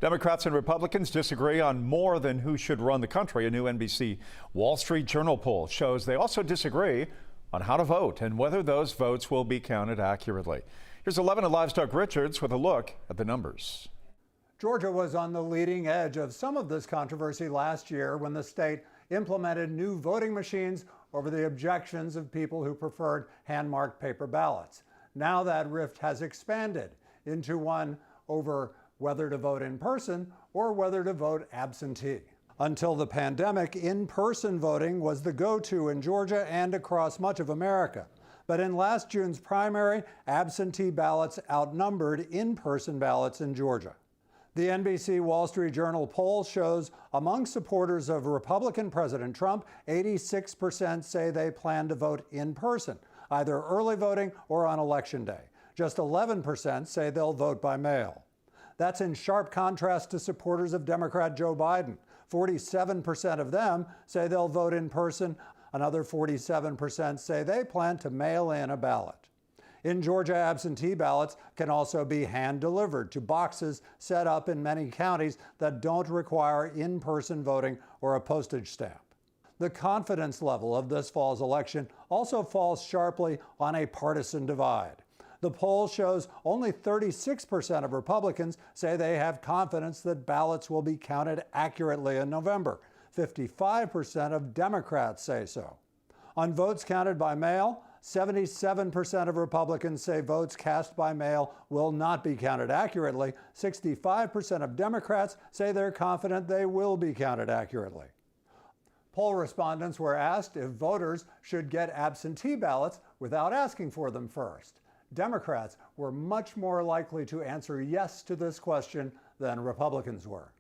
Democrats and Republicans disagree on more than who should run the country. A new NBC Wall Street Journal poll shows they also disagree on how to vote and whether those votes will be counted accurately. Here's 11 Alive's Doug Richards with a look at the numbers. Georgia was on the leading edge of some of this controversy last year when the state implemented new voting machines over the objections of people who preferred hand-marked paper ballots. Now that rift has expanded into one over whether to vote in person or whether to vote absentee. Until the pandemic, in-person voting was the go-to in Georgia and across much of America. But in last June's primary, absentee ballots outnumbered in-person ballots in Georgia. The NBC Wall Street Journal poll shows among supporters of Republican President Trump, 86% say they plan to vote in person, either early voting or on Election Day. Just 11% say they'll vote by mail. That's in sharp contrast to supporters of Democrat Joe Biden. 47% of them say they'll vote in person. Another 47% say they plan to mail in a ballot. In Georgia, absentee ballots can also be hand-delivered to boxes set up in many counties that don't require in-person voting or a postage stamp. The confidence level of this fall's election also falls sharply on a partisan divide. The poll shows only 36% of Republicans say they have confidence that ballots will be counted accurately in November. 55% of Democrats say so. On votes counted by mail, 77% of Republicans say votes cast by mail will not be counted accurately. 65% of Democrats say they're confident they will be counted accurately. Poll respondents were asked if voters should get absentee ballots without asking for them first. Democrats were much more likely to answer yes to this question than Republicans were.